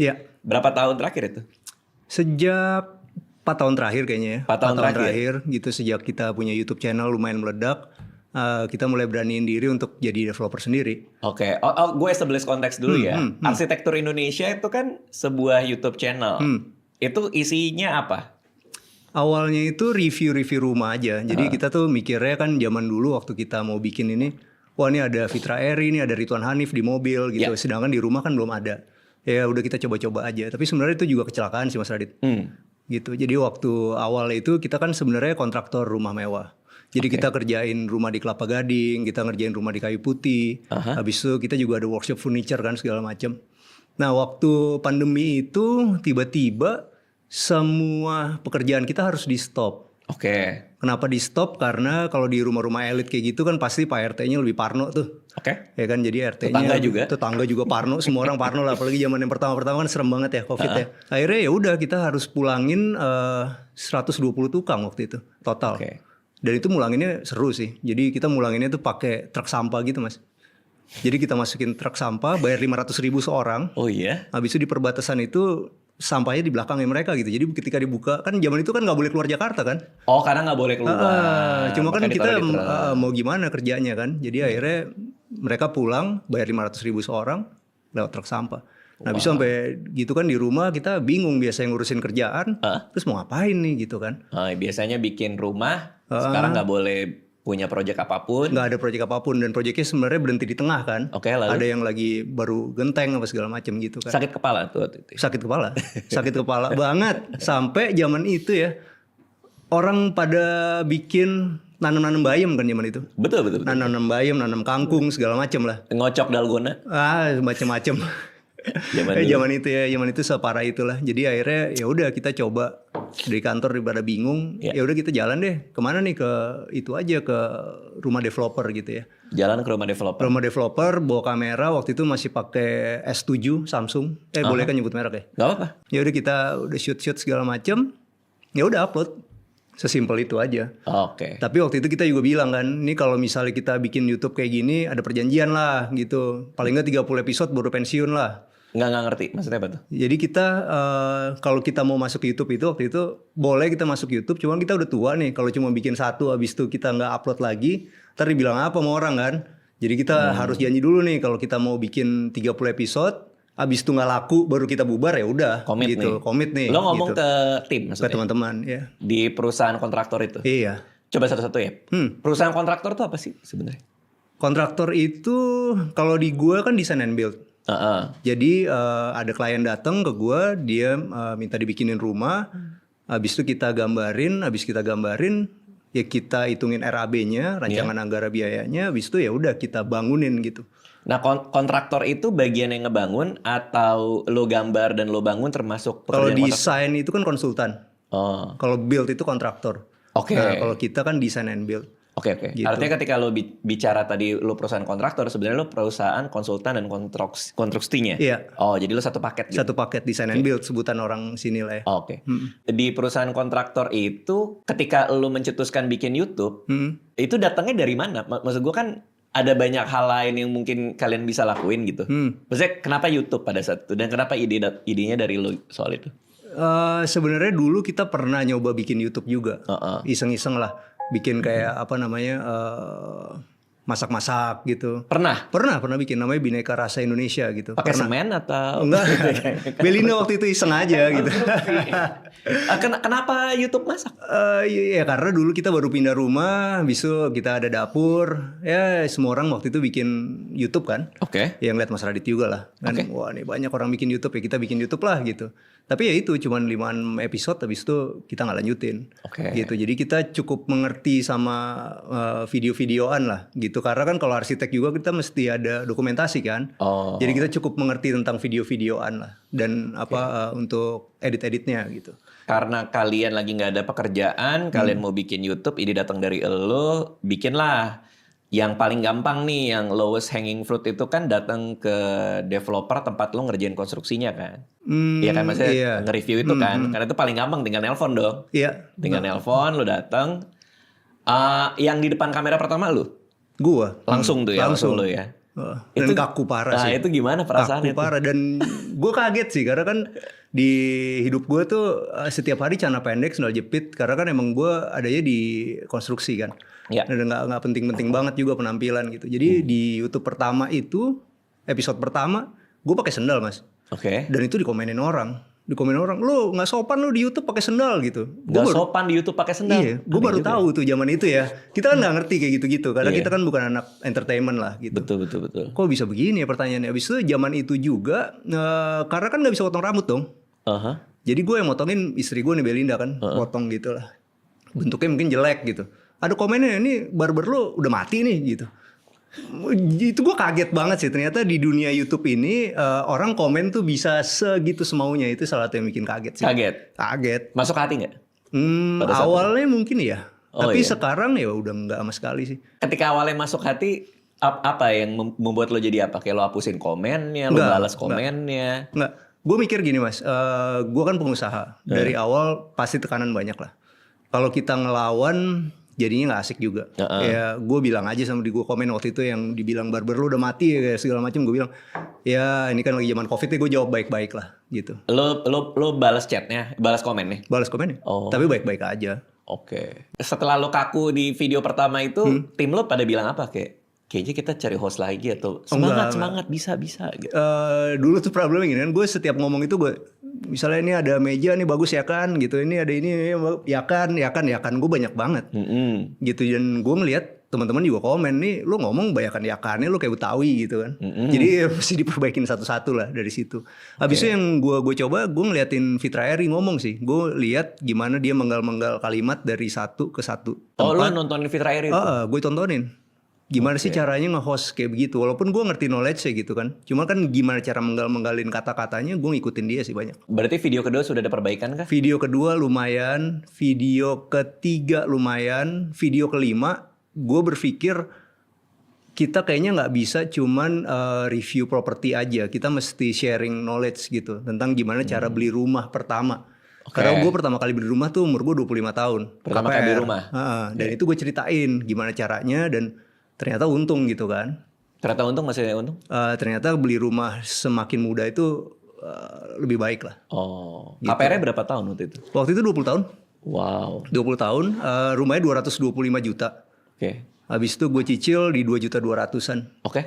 Iya. Berapa tahun terakhir itu? Sejak 4 tahun terakhir kayaknya ya. 4 tahun terakhir gitu, sejak kita punya YouTube channel lumayan meledak. Kita mulai beraniin diri untuk jadi developer sendiri. Oke. Gue establish konteks dulu ya. Arsitektur Indonesia itu kan sebuah YouTube channel. Itu isinya apa? Awalnya itu review-review rumah aja. Jadi kita tuh mikirnya kan zaman dulu waktu kita mau bikin ini, wah ini ada Fitra Eri, ini ada Ridwan Hanif di mobil gitu. Sedangkan di rumah kan belum ada. Ya udah kita coba-coba aja. Tapi sebenarnya itu juga kecelakaan sih Mas Radit. Gitu. Jadi waktu awal itu kita kan sebenarnya kontraktor rumah mewah. Jadi kita kerjain rumah di Kelapa Gading, kita ngerjain rumah di Kayu Putih. Habis itu kita juga ada workshop furniture kan segala macam. Nah waktu pandemi itu tiba-tiba semua pekerjaan kita harus di stop. Oke. Kenapa di stop? Karena kalau di rumah-rumah elit kayak gitu kan pasti Pak RT-nya lebih parno tuh. Oke. Ya kan, jadi RT-nya tetangga juga parno, semua orang parno lah. Apalagi zaman yang pertama-pertama kan serem banget ya Covid ya. Akhirnya ya udah kita harus pulangin 120 tukang waktu itu total. Dan itu mulanginnya seru sih. Jadi kita mulanginnya tuh pakai truk sampah gitu Mas. Jadi kita masukin truk sampah, bayar 500.000 seorang. Oh iya. Habis itu di perbatasan itu sampahnya di belakangnya mereka gitu. Jadi ketika dibuka kan zaman itu kan nggak boleh keluar Jakarta kan? Oh karena nggak boleh keluar. Cuma kan kita mau gimana kerjanya kan? Jadi akhirnya mereka pulang bayar 500.000 seorang lewat truk sampah. Nah bisa sampai gitu kan di rumah kita bingung biasa ngurusin kerjaan. Terus mau ngapain nih gitu kan? Biasanya bikin rumah sekarang nggak boleh punya proyek apapun. Nggak ada proyek apapun dan proyeknya sebenarnya berhenti di tengah kan. Lalu? Ada yang lagi baru genteng apa segala macam gitu kan. Sakit kepala tuh waktu itu. Sakit kepala. Sakit kepala banget. Sampai zaman itu ya orang pada bikin nanam-nanam bayam kan zaman itu. Betul. Nanam bayam, nanam kangkung segala macam lah. Ngocok dalgona. Macam-macam. Zaman itu separah itulah. Jadi akhirnya ya udah kita coba dari kantor daripada bingung. Ya udah kita jalan deh. Kemana nih, ke itu aja, ke rumah developer gitu ya. Jalan ke rumah developer. Rumah developer bawa kamera, waktu itu masih pakai S7 Samsung. Boleh kan nyebut merek ya? Gak apa-apa. Ya udah kita udah shoot segala macam. Ya udah upload. Sesimpel itu aja. Oke. Tapi waktu itu kita juga bilang kan, ini kalau misalnya kita bikin YouTube kayak gini ada perjanjian lah gitu. Paling nggak 30 episode baru pensiun lah. Nggak ngerti maksudnya apa tuh? Jadi kita kalau kita mau masuk YouTube itu waktu itu boleh kita masuk YouTube, cuman kita udah tua nih. Kalau cuma bikin satu habis itu kita nggak upload lagi, ntar dibilang apa sama orang kan? Jadi kita harus janji dulu nih kalau kita mau bikin 30 episode, habis itu nggak laku baru kita bubar ya udah. Komit gitu. nih. Komit nih. Lo ngomong gitu. ke tim maksudnya? Ke teman-teman ya. Di perusahaan kontraktor itu? Iya. Coba satu-satu ya. Perusahaan kontraktor itu apa sih sebenarnya? Kontraktor itu kalau di gua kan design and build. Jadi ada klien datang ke gua, dia minta dibikinin rumah, habis itu kita gambarin, ya kita hitungin RAB-nya, rancangan anggaran biayanya, habis itu ya udah kita bangunin gitu. Nah kontraktor itu bagian yang ngebangun atau lo gambar dan lo bangun termasuk Kalau pekerjaan desain itu kan konsultan, kalau build itu kontraktor. Nah kalau kita kan design and build. Oke. Gitu. Artinya ketika lo bicara tadi lo perusahaan kontraktor, sebenarnya lo perusahaan konsultan dan konstruksinya. Iya. Oh, jadi lo satu paket gitu. Satu paket design and build sebutan orang sini lah ya. Oke. Di perusahaan kontraktor itu ketika lo mencetuskan bikin YouTube, itu datangnya dari mana? Maksud gue kan ada banyak hal lain yang mungkin kalian bisa lakuin gitu. Maksudnya kenapa YouTube pada saat itu dan kenapa idenya dari lo soal itu? Sebenarnya dulu kita pernah nyoba bikin YouTube juga. Iseng-iseng lah. Bikin kayak apa namanya masak-masak gitu. Pernah bikin namanya Bineka Rasa Indonesia gitu. Pakai semen atau enggak? Belina waktu itu iseng aja gitu. Kenapa YouTube masak? Ya karena dulu kita baru pindah rumah, besok kita ada dapur. Ya semua orang waktu itu bikin YouTube kan. Oke. Yang lihat Mas Radit juga lah. Kan wah nih banyak orang bikin YouTube ya, kita bikin YouTube lah gitu. Tapi ya itu cuman 5 episode, habis itu kita nggak lanjutin. Gitu. Jadi kita cukup mengerti sama video-videoan lah gitu. Karena kan kalau arsitek juga kita mesti ada dokumentasi kan. Jadi kita cukup mengerti tentang video-videoan lah dan untuk edit-editnya gitu. Karena kalian lagi nggak ada pekerjaan, kalian mau bikin YouTube, ide datang dari lo, bikinlah. Yang paling gampang nih, yang lowest hanging fruit itu kan datang ke developer tempat lo ngerjain konstruksinya kan. Iya kan, maksudnya nge-review itu kan. Karena itu paling gampang, tinggal nelpon dong. Iya. Tinggal nelpon, lo datang. Yang di depan kamera pertama lo? Gua. Langsung tuh ya, langsung lo ya. Dan kaku parah sih. Itu gimana perasaan Kaku itu? parah dan gue kaget sih karena kan di hidup gue tuh setiap hari celana pendek, sandal jepit karena kan emang gue adanya di konstruksi kan. Ya. Dan nggak penting-penting banget juga penampilan gitu. Jadi di YouTube pertama itu episode pertama gue pakai sandal mas. Oke. Dan itu dikomenin orang, lo nggak sopan lo di YouTube pakai sendal gitu. Nggak sopan di YouTube pakai sendal. Iya, gue baru tahu tuh zaman itu ya. Kita kan nggak ngerti kayak gitu-gitu karena Iya. kita kan bukan anak entertainment lah gitu. Betul. Kok bisa begini ya pertanyaannya? Abis itu zaman itu juga karena kan nggak bisa potong rambut dong. Aha. Jadi gue yang motongin istri gue nih Belinda kan, potong gitu lah. Bentuknya mungkin jelek gitu. Ada komennya ini barber lo udah mati nih gitu. Itu gue kaget banget sih ternyata di dunia YouTube ini orang komen tuh bisa segitu semaunya. Itu salah satu yang bikin kaget sih. Kaget. Masuk hati nggak? Awalnya mungkin ya. Oh, Tapi iya. sekarang ya udah nggak sama sekali sih. Ketika awalnya masuk hati, apa yang membuat lo jadi apa? Kayak lo hapusin komennya, lo Nggak, balas komennya. Nggak. Gue mikir gini mas. Gue kan pengusaha. Dari awal pasti tekanan banyak lah. Kalau kita ngelawan jadinya nggak asik juga. Ya gue bilang aja sama di gue komen waktu itu yang dibilang barber lu udah mati ya segala macam. Gue bilang ya ini kan lagi zaman covid nih, gue jawab baik-baik lah gitu. Lo balas chatnya, balas komennya. Balas komennya. Oh. Tapi baik-baik aja. Oke. Setelah lo kaku di video pertama itu, tim lo pada bilang apa? Kayaknya kita cari host lagi atau semangat bisa gitu. Dulu tuh problemnya gini kan, gue setiap ngomong itu gue misalnya ini ada meja nih bagus ya kan gitu, ini ada ini ya kan gue banyak banget gitu. Dan gue ngeliat teman-teman juga komen nih lu ngomong banyakan yakannya lu kayak Betawi gitu kan. Jadi mesti diperbaikin satu-satu lah dari situ. Habis itu yang gue coba gue ngeliatin Fitra Eri ngomong sih, gue lihat gimana dia menggal-menggal kalimat dari satu ke satu tempat. Oh lu nontonin Fitra Eri itu? Gue tontonin. Gimana sih caranya nge-host kayak begitu. Walaupun gue ngerti knowledge-nya gitu kan. Cuma kan gimana cara menggal-menggalin kata-katanya, gue ngikutin dia sih banyak. Berarti video kedua sudah ada perbaikan kah? Video kedua lumayan. Video ketiga lumayan. Video kelima, gue berpikir kita kayaknya nggak bisa cuman review properti aja. Kita mesti sharing knowledge gitu. Tentang gimana cara beli rumah pertama. Karena gue pertama kali beli rumah tuh umur gue 25 tahun. Pertama kali beli rumah? Dan itu gue ceritain gimana caranya dan ternyata untung gitu kan. Ternyata untung, masih untung? Ternyata beli rumah semakin muda itu lebih baik lah. Oh, Gitu. KPR-nya berapa tahun waktu itu? Waktu itu 20 tahun. Wow. 20 tahun, rumahnya 225 juta. Oke. Habis itu gue cicil di 2.200.000-an. Oke.